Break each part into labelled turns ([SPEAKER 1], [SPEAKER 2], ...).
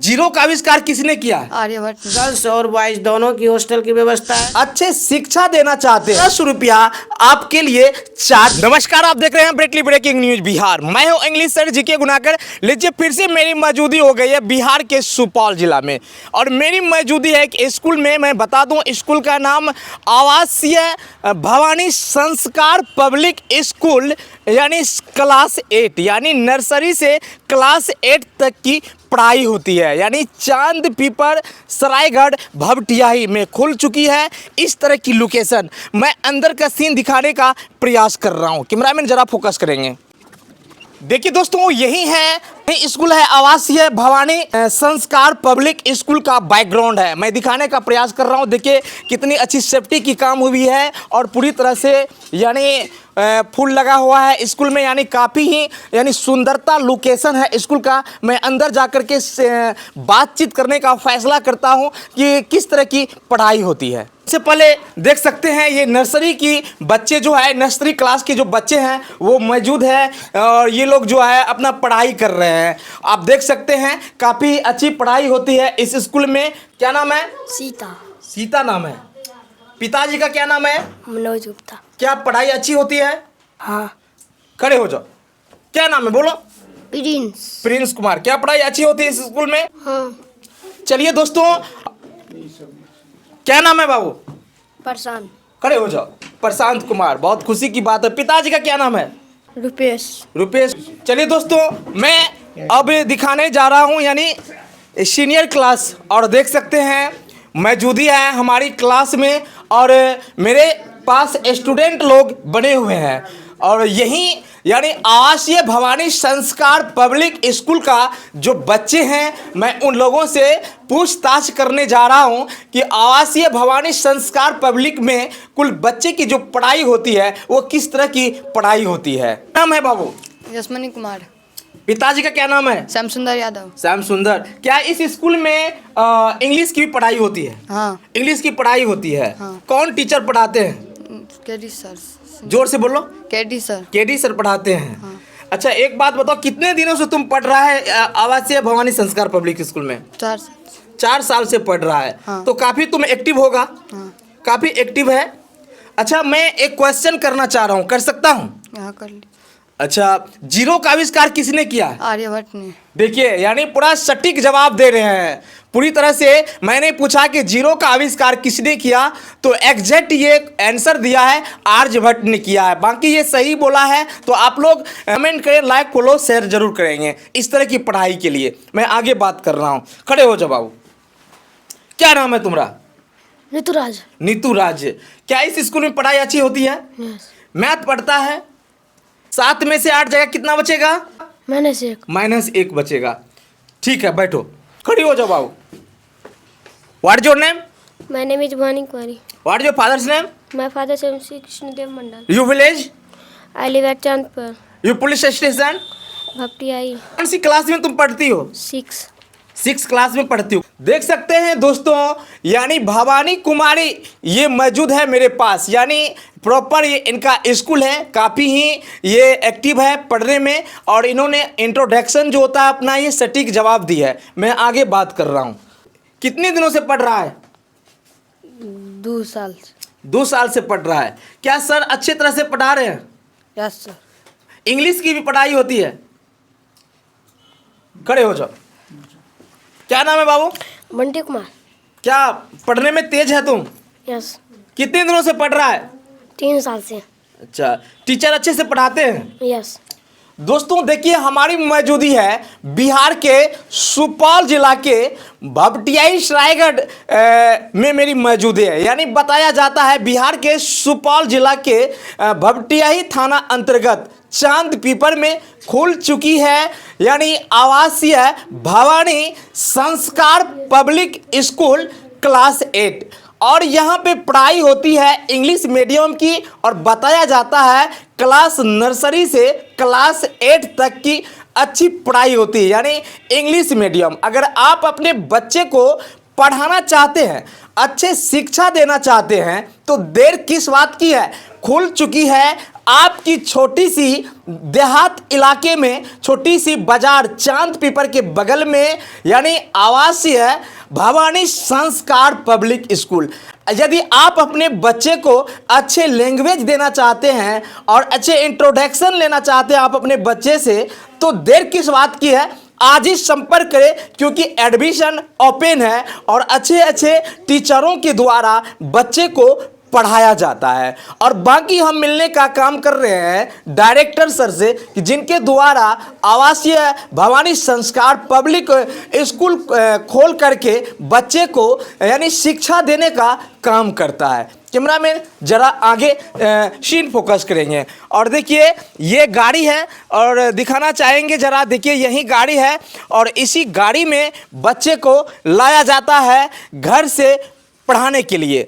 [SPEAKER 1] Zero का आविष्कार किसने किया है?
[SPEAKER 2] आर्यभट्ट।
[SPEAKER 3] गर्ल्स और बॉयज दोनों की हॉस्टल की व्यवस्था है।
[SPEAKER 1] अच्छे शिक्षा देना चाहते हैं, 10 रुपया आपके लिए चार्ज। नमस्कार, आप देख रहे हैं ब्रेटली ब्रेकिंग न्यूज बिहार। मैं हूं इंग्लिश सर जीके गुनाकर। लीजिए, फिर से मेरी मौजूदी हो गई है बिहार के सुपौल जिला में, और मेरी मौजूदी है एक स्कूल में। मैं बता दूं, स्कूल का नाम आवासीय भवानी संस्कार पब्लिक स्कूल, यानी क्लास 8, यानी नर्सरी से क्लास 8 तक की पढ़ाई होती है। यानी चांद पीपर सरायगढ़ भवटियाही में खुल चुकी है इस तरह की लोकेशन। मैं अंदर का सीन दिखाने का प्रयास कर रहा हूँ। कैमरामैन जरा फोकस करेंगे। देखिए दोस्तों, यही है स्कूल है आवासीय भवानी संस्कार पब्लिक स्कूल का बैकग्राउंड है। मैं दिखाने का प्रयास कर रहा हूँ। देखिए कितनी अच्छी सेफ्टी की काम हुई है, और पूरी तरह से यानी फूल लगा हुआ है स्कूल में। यानी काफ़ी ही यानी सुंदरता लोकेशन है स्कूल का। मैं अंदर जाकर के बातचीत करने का फैसला करता हूँ कि किस तरह की पढ़ाई होती है। सबसे पहले देख सकते हैं ये नर्सरी की बच्चे जो है, नर्सरी क्लास के जो बच्चे हैं वो मौजूद है, और ये लोग जो है अपना पढ़ाई कर रहे हैं। आप देख सकते हैं काफ़ी अच्छी पढ़ाई होती है इस स्कूल में। क्या नाम है?
[SPEAKER 2] सीता।
[SPEAKER 1] सीता नाम है। पिताजी का क्या नाम है?
[SPEAKER 2] मनोज गुप्ता।
[SPEAKER 1] क्या पढ़ाई अच्छी होती है?
[SPEAKER 2] हाँ।
[SPEAKER 1] खड़े हो जाओ। क्या नाम है बोलो?
[SPEAKER 2] प्रिंस।
[SPEAKER 1] प्रिंस कुमार। क्या पढ़ाई अच्छी होती है इस स्कूल में?
[SPEAKER 2] हाँ।
[SPEAKER 1] चलिए दोस्तों, क्या नाम है बाबू?
[SPEAKER 2] प्रशांत।
[SPEAKER 1] खड़े हो जाओ। प्रशांत कुमार, बहुत खुशी की बात है। पिताजी का क्या नाम है?
[SPEAKER 2] रुपेश।
[SPEAKER 1] रुपेश। चलिए दोस्तों, मैं अब दिखाने जा रहा हूं यानी सीनियर क्लास, और देख सकते हैं मौजूदी है हमारी क्लास में, और मेरे पास स्टूडेंट लोग बने हुए हैं। और यही यानी आवासीय भवानी संस्कार पब्लिक स्कूल का जो बच्चे हैं, मैं उन लोगों से पूछताछ करने जा रहा हूं कि आवासीय भवानी संस्कार पब्लिक में कुल बच्चे की जो पढ़ाई होती है वो किस तरह की पढ़ाई होती है। नाम है बाबू?
[SPEAKER 2] यशमनी कुमार।
[SPEAKER 1] पिताजी का क्या नाम है?
[SPEAKER 2] श्याम सुंदर यादव।
[SPEAKER 1] श्याम सुंदर। क्या इस स्कूल में इंग्लिश की भी पढ़ाई होती है?
[SPEAKER 2] हाँ।
[SPEAKER 1] इंग्लिश की पढ़ाई होती है।
[SPEAKER 2] हाँ।
[SPEAKER 1] कौन टीचर पढ़ाते हैं?
[SPEAKER 2] KD sir.
[SPEAKER 1] जोर से बोलो।
[SPEAKER 2] KD sir.
[SPEAKER 1] केडी सर पढ़ाते हैं।
[SPEAKER 2] हाँ।
[SPEAKER 1] अच्छा, एक बात बताओ, कितने दिनों से तुम पढ़ रहा है आवासीय भवानी संस्कार पब्लिक स्कूल में?
[SPEAKER 2] 4 साल।
[SPEAKER 1] 4 साल से पढ़ रहा है।
[SPEAKER 2] हाँ।
[SPEAKER 1] तो काफ़ी तुम एक्टिव होगा।
[SPEAKER 2] हाँ।
[SPEAKER 1] काफ़ी एक्टिव है। अच्छा, मैं एक क्वेश्चन करना चाह रहा हूँ, कर सकता हूँ?
[SPEAKER 2] यहाँ कर ली।
[SPEAKER 1] अच्छा, जीरो का आविष्कार किसने किया है?
[SPEAKER 2] आर्यभट्ट ने।
[SPEAKER 1] देखिए, यानी पूरा सटीक जवाब दे रहे हैं पूरी तरह से। मैंने पूछा कि जीरो का आविष्कार किसने किया, तो एग्जैक्ट ये आंसर दिया है आर्यभट्ट ने किया है। बाकी ये सही बोला है तो आप लोग कमेंट करें, लाइक फॉलो शेयर जरूर करेंगे इस तरह की पढ़ाई के लिए। मैं आगे बात कर रहा हूँ। खड़े हो जाओ बाबू। क्या नाम है तुम्हारा?
[SPEAKER 2] ऋतुराज।
[SPEAKER 1] नीतू राज। क्या इस स्कूल में पढ़ाई अच्छी होती है? मैथ पढ़ता है? 7 में से 8 जगह कितना बचेगा? -1 बचेगा। ठीक है, बैठो। खड़ी हो जाओ बाबू। What is your name?
[SPEAKER 4] My name is Bhavani Kumari.
[SPEAKER 1] What is your father's name?
[SPEAKER 4] My father is Sri Krishnadev Mandal.
[SPEAKER 1] You village?
[SPEAKER 4] I live at Chandpur,
[SPEAKER 1] you police station?
[SPEAKER 4] Bhaptiai.
[SPEAKER 1] कौन सी क्लास में तुम पढ़ती हो?
[SPEAKER 4] 6.
[SPEAKER 1] 6 class में पढ़ती हूँ। देख सकते हैं दोस्तों, यानी भवानी कुमारी ये मौजूद है मेरे पास। यानी प्रॉपर ये इनका स्कूल है। काफ़ी ही ये एक्टिव है पढ़ने में, और इन्होंने इंट्रोडक्शन जो होता है अपना ये सटीक जवाब दिया है। मैं आगे बात कर रहा हूँ। कितने दिनों से पढ़ रहा है?
[SPEAKER 2] 2 साल।
[SPEAKER 1] 2 साल से पढ़ रहा है। क्या सर अच्छी तरह से पढ़ा रहे हैं?
[SPEAKER 2] Yes sir.
[SPEAKER 1] इंग्लिश की भी पढ़ाई होती है? खड़े हो जाओ। क्या नाम है बाबू?
[SPEAKER 4] Banti Kumar.
[SPEAKER 1] क्या पढ़ने में तेज है तुम?
[SPEAKER 4] Yes.
[SPEAKER 1] कितने दिनों से पढ़ रहा है?
[SPEAKER 4] 3 साल से.
[SPEAKER 1] अच्छा, टीचर अच्छे से पढ़ाते हैं?
[SPEAKER 4] Yes.
[SPEAKER 1] दोस्तों देखिए, हमारी मौजूदी है बिहार के सुपौल जिला के भपटियाही सरायगढ़ में मेरी मौजूदी है। यानी बताया जाता है बिहार के सुपौल जिला के भपटियाही थाना अंतर्गत चांद पीपर में खुल चुकी है यानी आवासीय भवानी संस्कार पब्लिक स्कूल क्लास 8, और यहाँ पे पढ़ाई होती है इंग्लिश मीडियम की, और बताया जाता है क्लास नर्सरी से क्लास 8 तक की अच्छी पढ़ाई होती है यानी इंग्लिश मीडियम। अगर आप अपने बच्चे को पढ़ाना चाहते हैं, अच्छे शिक्षा देना चाहते हैं, तो देर किस बात की है? खुल चुकी है आपकी छोटी सी देहात इलाके में छोटी सी बाजार चांद पीपर के बगल में यानी आवासीय भवानी संस्कार पब्लिक स्कूल। यदि आप अपने बच्चे को अच्छे लैंग्वेज देना चाहते हैं और अच्छे इंट्रोडक्शन लेना चाहते हैं आप अपने बच्चे से, तो देर किस बात की है, आज ही संपर्क करें, क्योंकि एडमिशन ओपन है और अच्छे अच्छे टीचरों के द्वारा बच्चे को पढ़ाया जाता है। और बाकी हम मिलने का काम कर रहे हैं डायरेक्टर सर से, कि जिनके द्वारा आवासीय भवानी संस्कार पब्लिक स्कूल खोल करके बच्चे को यानी शिक्षा देने का काम करता है। कैमरामैन जरा आगे सीन फोकस करेंगे और देखिए ये गाड़ी है और दिखाना चाहेंगे जरा, देखिए यही गाड़ी है और इसी गाड़ी में बच्चे को लाया जाता है घर से पढ़ाने के लिए।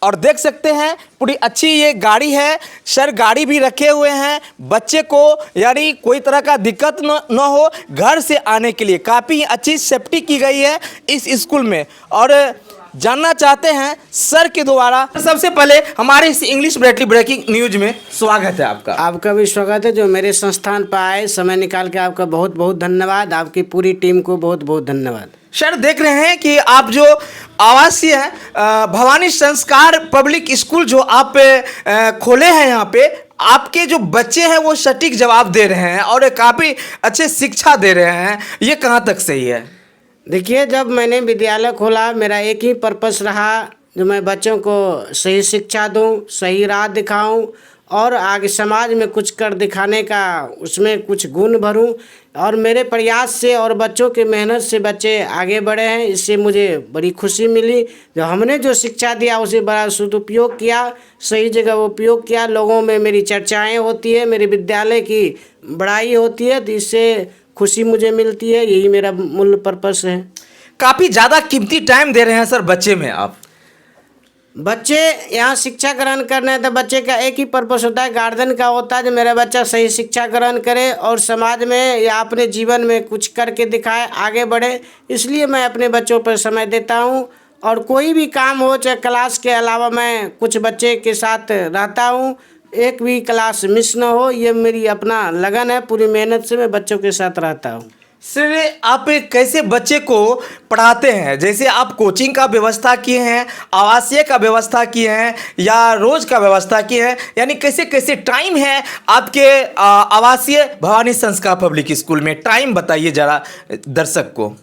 [SPEAKER 1] और देख सकते हैं पूरी अच्छी ये गाड़ी है, सर गाड़ी भी रखे हुए हैं बच्चे को यानी कोई तरह का दिक्कत न हो घर से आने के लिए। काफ़ी अच्छी सेफ्टी की गई है इस स्कूल में और जानना चाहते हैं सर के द्वारा। सबसे पहले हमारे इस इंग्लिश ब्रेटली ब्रेकिंग न्यूज में स्वागत है आपका।
[SPEAKER 3] आपका भी स्वागत है। जो मेरे संस्थान पर आए, समय निकाल के आपका बहुत बहुत धन्यवाद। आपकी पूरी टीम को बहुत बहुत धन्यवाद।
[SPEAKER 1] सर देख रहे हैं कि आप जो आवासीय भवानी संस्कार पब्लिक स्कूल जो आप खोले हैं, यहाँ पे आपके जो बच्चे हैं वो सटीक जवाब दे रहे हैं और काफ़ी अच्छे शिक्षा दे रहे हैं, ये कहाँ तक सही है?
[SPEAKER 3] देखिए, जब मैंने विद्यालय खोला मेरा एक ही पर्पस रहा, जो मैं बच्चों को सही शिक्षा दूं, सही राह दिखाऊं और आगे समाज में कुछ कर दिखाने का उसमें कुछ गुण भरूं। और मेरे प्रयास से और बच्चों के मेहनत से बच्चे आगे बढ़े हैं, इससे मुझे बड़ी खुशी मिली। जो हमने जो शिक्षा दिया उसे बड़ा सदुपयोग किया, सही जगह उपयोग किया। लोगों में मेरी चर्चाएं होती है, मेरे विद्यालय की बड़ाई होती है, तो इससे खुशी मुझे मिलती है। यही मेरा मूल पर्पस है।
[SPEAKER 1] काफ़ी ज़्यादा कीमती टाइम दे रहे हैं सर बच्चे में आप।
[SPEAKER 3] बच्चे यहाँ शिक्षा ग्रहण करने हैं तो बच्चे का एक ही पर्पस होता है, गार्जियन का होता है जो मेरा बच्चा सही शिक्षा ग्रहण करे और समाज में या अपने जीवन में कुछ करके दिखाए, आगे बढ़े। इसलिए मैं अपने बच्चों पर समय देता हूँ और कोई भी काम हो, चाहे क्लास के अलावा मैं कुछ बच्चे के साथ रहता हूँ, एक भी क्लास मिस न हो, ये मेरी अपना लगन है। पूरी मेहनत से मैं बच्चों के साथ रहता हूँ।
[SPEAKER 1] सर आप कैसे बच्चे को पढ़ाते हैं? जैसे आप कोचिंग का व्यवस्था किए हैं, आवासीय का व्यवस्था किए हैं या रोज का व्यवस्था किए हैं, यानी कैसे कैसे टाइम है आपके आवासीय भवानी संस्कार पब्लिक स्कूल में? टाइम बताइए जरा दर्शक को।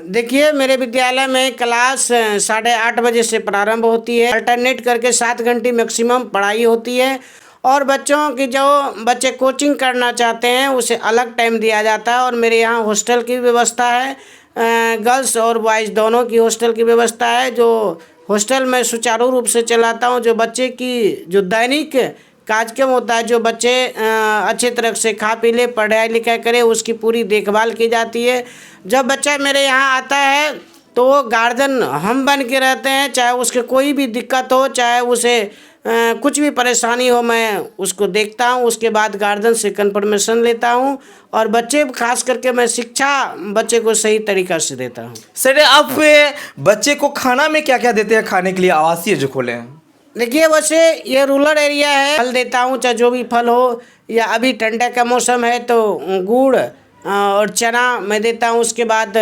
[SPEAKER 3] देखिए, मेरे विद्यालय में क्लास 8:30 बजे से प्रारंभ होती है। अल्टरनेट करके 7 घंटे मैक्सिमम पढ़ाई होती है और बच्चों की जो बच्चे कोचिंग करना चाहते हैं उसे अलग टाइम दिया जाता है। और मेरे यहाँ हॉस्टल की व्यवस्था है, गर्ल्स और बॉयज़ दोनों की हॉस्टल की व्यवस्था है, जो हॉस्टल मैं सुचारू रूप से चलाता हूँ। जो बच्चे की जो दैनिक कार्यक्रम होता है, जो बच्चे अच्छे तरह से खा पी ले, पढ़ाई लिखाई करे, उसकी पूरी देखभाल की जाती है। जब बच्चा मेरे यहाँ आता है तो गार्जियन हम बन के रहते हैं, चाहे उसके कोई भी दिक्कत हो, चाहे उसे कुछ भी परेशानी हो, मैं उसको देखता हूँ। उसके बाद गार्जियन से कंफर्मेशन लेता हूँ और बच्चे खास करके मैं शिक्षा बच्चे को सही तरीक़ा से देता हूँ।
[SPEAKER 1] सर आप बच्चे को खाना में क्या क्या देते हैं खाने के लिए आवासीय जो खोले हैं?
[SPEAKER 3] देखिए, वैसे ये रूरल एरिया है, फल देता हूँ, चाहे जो भी फल हो, या अभी ठंडा का मौसम है तो गुड़ और चना मैं देता हूँ। उसके बाद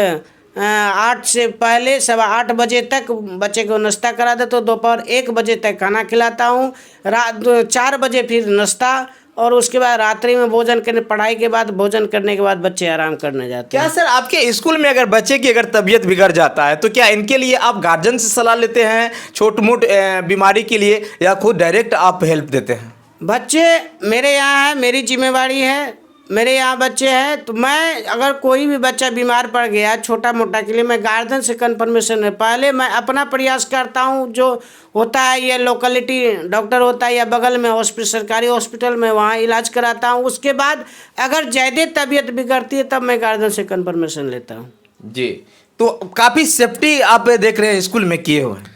[SPEAKER 3] 8 से पहले 8:15 बजे तक बच्चे को नाश्ता करा देता हूँ। दोपहर 1 बजे तक खाना खिलाता हूँ। रात 4 बजे फिर नाश्ता और उसके बाद रात्रि में भोजन करने, पढ़ाई के बाद भोजन करने के बाद बच्चे आराम करने जाते हैं।
[SPEAKER 1] क्या सर आपके स्कूल में अगर बच्चे की अगर तबीयत बिगड़ जाता है तो क्या इनके लिए आप गार्जियन से सलाह लेते हैं छोट मोट बीमारी के लिए, या खुद डायरेक्ट आप हेल्प देते हैं?
[SPEAKER 3] बच्चे मेरे यहाँ है, मेरी जिम्मेवारी है, मेरे यहाँ बच्चे हैं, तो मैं अगर कोई भी बच्चा बीमार पड़ गया छोटा मोटा के लिए, मैं गार्जियन से कंफर्मेशन है, पहले मैं अपना प्रयास करता हूँ। जो होता है ये लोकलिटी डॉक्टर होता है या बगल में हॉस्पिटल, सरकारी हॉस्पिटल में, वहाँ इलाज कराता हूँ। उसके बाद अगर ज़्यादा तबीयत बिगड़ती है तब मैं गार्जियन से कंफर्मेशन लेता हूँ।
[SPEAKER 1] जी, तो काफ़ी सेफ्टी आप देख रहे हैं स्कूल में किए हुए हैं।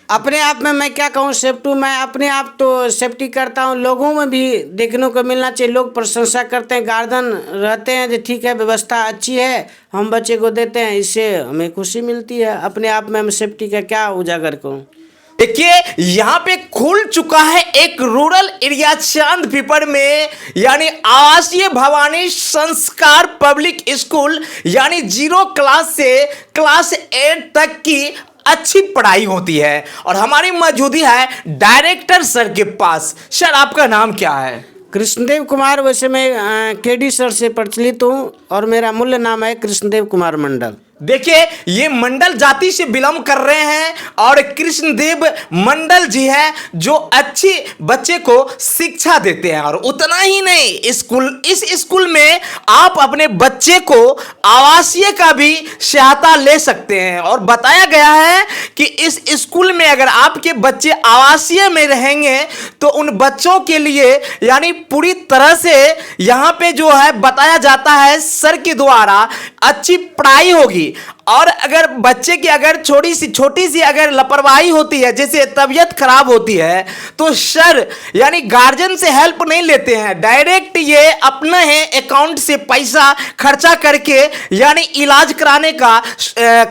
[SPEAKER 3] अपने आप में मैं क्या कहूँ, सेफ्टी मैं अपने आप तो सेफ्टी करता हूँ, लोगों में भी देखने को मिलना चाहिए। लोग प्रशंसा करते हैं, गार्जियन रहते हैं जो ठीक है व्यवस्था अच्छी है, हम बच्चे को देते हैं, इससे हमें खुशी मिलती है। अपने आप में हम सेफ्टी का क्या उजागर करूँ।
[SPEAKER 1] देखिए यहाँ पे खुल चुका है एक रूरल एरिया चांदपीपर में, यानी आवासीय भवानी संस्कार पब्लिक स्कूल, यानी 0 क्लास से क्लास 8 तक की अच्छी पढ़ाई होती है। और हमारी मौजूदी है डायरेक्टर सर के पास। सर आपका नाम क्या है?
[SPEAKER 3] कृष्णदेव कुमार। वैसे मैं केडी सर से प्रचलित हूँ और मेरा मूल नाम है कृष्णदेव कुमार मंडल।
[SPEAKER 1] देखिए ये मंडल जाति से बिलोंग कर रहे हैं और कृष्णदेव मंडल जी हैं जो अच्छी बच्चे को शिक्षा देते हैं। और उतना ही नहीं, इस स्कूल में आप अपने बच्चे को आवासीय का भी सहायता ले सकते हैं। और बताया गया है कि इस स्कूल में अगर आपके बच्चे आवासीय में रहेंगे तो उन बच्चों के लिए यानी पूरी तरह से यहाँ पे जो है बताया जाता है सर के द्वारा अच्छी पढ़ाई होगी। और अगर बच्चे की अगर छोटी सी अगर लापरवाही होती है, जैसे तबीयत खराब होती है, तो सर यानी गार्जियन से हेल्प नहीं लेते हैं, डायरेक्ट ये अपना है अकाउंट से पैसा खर्चा करके यानी इलाज कराने का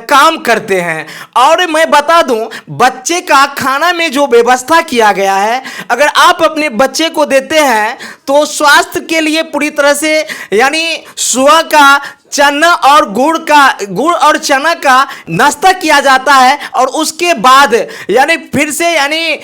[SPEAKER 1] काम करते हैं। और मैं बता दूं बच्चे का खाना में जो व्यवस्था किया गया है, अगर आप अपने बच्चे को देते हैं तो स्वास्थ्य के लिए पूरी तरह से यानी सुबह का चना और गुड़ और चना का नाश्ता किया जाता है और उसके बाद यानी फिर से यानी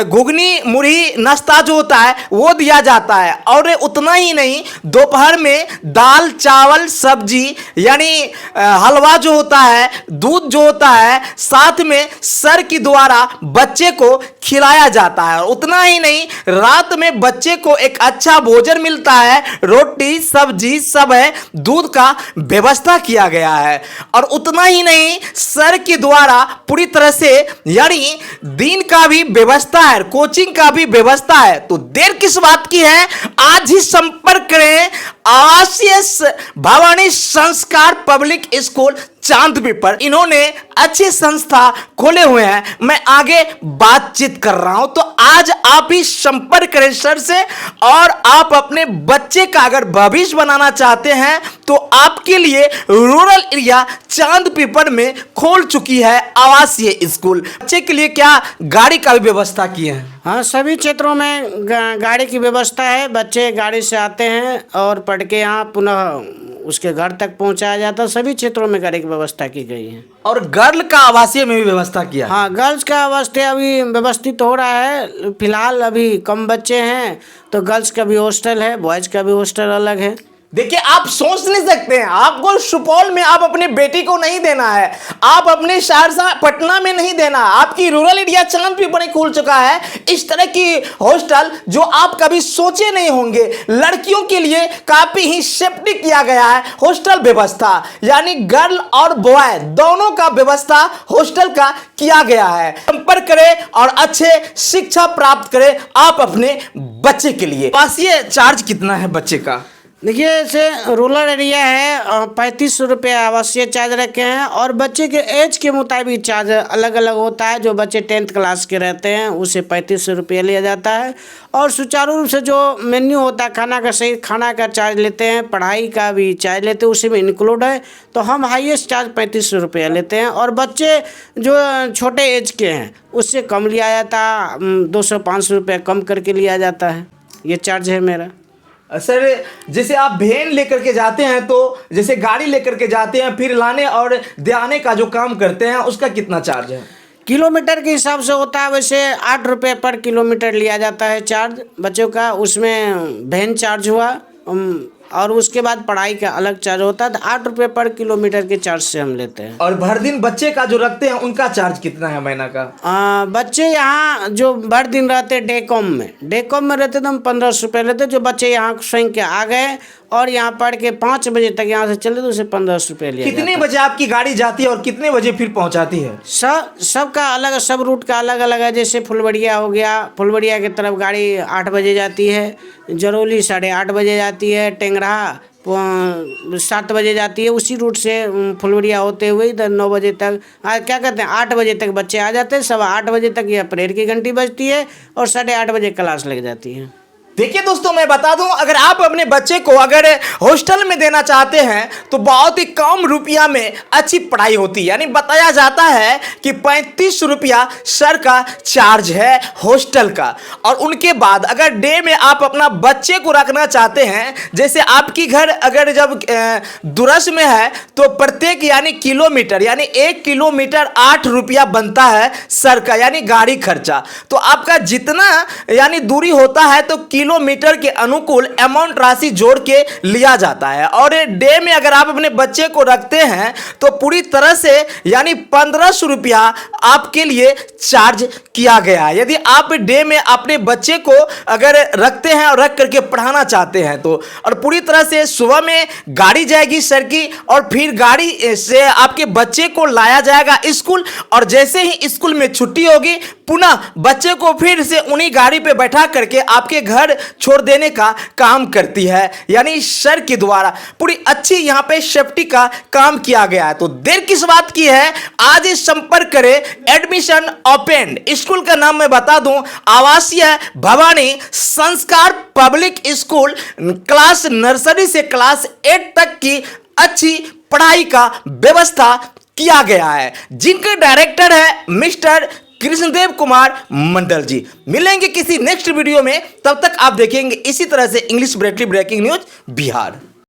[SPEAKER 1] घुगनी मुरही नाश्ता जो होता है वो दिया जाता है। और उतना ही नहीं, दोपहर में दाल चावल सब्जी यानी हलवा जो होता है, दूध जो होता है, साथ में सर के द्वारा बच्चे को खिलाया जाता है। और उतना ही नहीं, रात में बच्चे को एक अच्छा भोजन मिलता है, रोटी सब्जी सब है, दूध का व्यवस्था किया गया है। और उतना ही नहीं, सर के द्वारा पूरी तरह से यानी दिन का भी व्यवस्था है, कोचिंग का भी व्यवस्था है। तो देर किस बात की है, आज ही संपर्क करें आवासीय भवानी संस्कार पब्लिक स्कूल चांदपीपर। इन्होंने अच्छी संस्था खोले हुए हैं, मैं आगे बातचीत कर रहा हूं। तो आज आप ही संपर्क करें सर से, और आप अपने बच्चे का अगर भविष्य बनाना चाहते हैं तो आपके लिए रूरल एरिया चांदपीपर में खोल चुकी है आवासीय स्कूल। बच्चे के लिए क्या गाड़ी का भी व्यवस्था किए हैं?
[SPEAKER 3] हाँ, सभी क्षेत्रों में गाड़ी की व्यवस्था है। बच्चे गाड़ी से आते हैं और पढ़ के यहाँ पुनः उसके घर तक पहुँचाया जाता है। सभी क्षेत्रों में गाड़ी की व्यवस्था की गई है।
[SPEAKER 1] और गर्ल का आवासीय में भी व्यवस्था किया है?
[SPEAKER 3] हाँ, गर्ल्स का अवस्था अभी व्यवस्थित हो रहा है। फिलहाल अभी कम बच्चे हैं तो गर्ल्स का भी हॉस्टल है, बॉयज़ का भी हॉस्टल अलग है।
[SPEAKER 1] देखिए आप सोच नहीं सकते हैं, आपको सुपौल में आप अपने बेटी को नहीं देना है, आप अपने सहरसा पटना में नहीं देना, आपकी रूरल एरिया चांदपीपर खुल चुका है इस तरह की हॉस्टल जो आप कभी सोचे नहीं होंगे। लड़कियों के लिए काफी ही सेफ्टी किया गया है हॉस्टल व्यवस्था, यानी गर्ल और बॉय दोनों का व्यवस्था हॉस्टल का किया गया है। संपर्क करें और अच्छे शिक्षा प्राप्त करें आप अपने बच्चे के लिए। आवासीय चार्ज कितना है बच्चे का?
[SPEAKER 3] देखिए, ऐसे रूरल एरिया है, 3500 रुपये आवासीय चार्ज रखे हैं। और बच्चे के एज के मुताबिक चार्ज अलग अलग होता है। जो बच्चे 10th क्लास के रहते हैं उसे 3500 रुपये लिया जाता है। और सुचारू रूप से जो मेन्यू होता है खाना का, सही खाना का चार्ज लेते हैं, पढ़ाई का भी चार्ज लेते हैं, उसी में इंक्लूड है। तो हम हाईएस्ट चार्ज 3500 रुपये लेते हैं। और बच्चे जो छोटे एज के हैं उससे कम लिया जाता है, 200-500 रुपये कम करके लिया जाता है। ये चार्ज है मेरा।
[SPEAKER 1] सर जैसे आप वैन लेकर के जाते हैं, तो जैसे गाड़ी लेकर के जाते हैं फिर लाने और दे आने का जो काम करते हैं उसका कितना चार्ज है?
[SPEAKER 3] किलोमीटर के हिसाब से होता है। वैसे 8 रुपये पर किलोमीटर लिया जाता है चार्ज बच्चों का। उसमें वैन चार्ज हुआ और उसके बाद पढ़ाई का अलग चार्ज होता है। तो 8 रुपये पर किलोमीटर के चार्ज से हम लेते हैं।
[SPEAKER 1] और भर दिन बच्चे का जो रखते हैं उनका चार्ज कितना है महीना का?
[SPEAKER 3] बच्चे यहाँ जो भर दिन रहते हैं डेकॉम में रहते तो हम 1500 रुपये लेते। जो बच्चे यहाँ स्वयं के आ गए और यहाँ पढ़ के 5 बजे तक यहाँ से चले तो उसे 1500 रुपये लिया।
[SPEAKER 1] कितने बजे आपकी गाड़ी जाती है और कितने बजे फिर पहुँचाती है?
[SPEAKER 3] सबका अलग, सब रूट का अलग अलग है। जैसे फुलवड़िया हो गया, फुलवड़िया की तरफ गाड़ी 8 बजे जाती है, जरौली 8:30 बजे जाती है, टेंगरा 7 बजे जाती है। उसी रूट से फुलवड़िया होते हुए इधर 9 बजे तक क्या कहते हैं 8 बजे तक बच्चे आ जाते हैं। 8:15 बजे तक यह प्रेयर की घंटी बजती है और 8:30 बजे क्लास लग जाती है।
[SPEAKER 1] देखिए दोस्तों, मैं बता दूं, अगर आप अपने बच्चे को अगर हॉस्टल में देना चाहते हैं तो बहुत ही कम रुपया में अच्छी पढ़ाई होती है। यानी बताया जाता है कि 35 रुपया सर का चार्ज है हॉस्टल का। और उनके बाद अगर डे में आप अपना बच्चे को रखना चाहते हैं, जैसे आपकी घर अगर जब दूरस्थ में है तो प्रत्येक यानी किलोमीटर यानी 1 किलोमीटर 8 रुपया बनता है सर का, यानी गाड़ी खर्चा। तो आपका जितना यानी दूरी होता है तो किलोमीटर के अनुकूल अमाउंट राशि जोड़ के लिया जाता है। और डे में अगर आप अपने बच्चे को रखते हैं तो पूरी तरह से यानी 1500 रुपया आपके लिए चार्ज किया गया है। यदि आप डे में अपने बच्चे को अगर रखते हैं और रख करके पढ़ाना चाहते हैं तो। और पूरी तरह से सुबह में गाड़ी जाएगी सर की, और फिर गाड़ी से आपके बच्चे को लाया जाएगा स्कूल, और जैसे ही स्कूल में छुट्टी होगी पुनः बच्चे को फिर से उन्हीं गाड़ी पे बैठा करके आपके घर छोड़ देने का काम करती है। यानी सर के द्वारा पूरी अच्छी यहां पे सेफ्टी का काम किया गया है। तो देर किस बात की है, आज ही संपर्क करें। Admission open. स्कूल का नाम मैं बता दूं, आवासीय भवानी संस्कार पब्लिक स्कूल। क्लास नर्सरी से क्लास 8 तक की अच्छी पढ़ाई का व्यवस्था किया गया है, जिनके डायरेक्टर है मिस्टर कृष्णदेव कुमार मंडल जी। मिलेंगे किसी नेक्स्ट वीडियो में, तब तक आप देखेंगे इसी तरह से इंग्लिश ब्रेटली ब्रेकिंग न्यूज बिहार।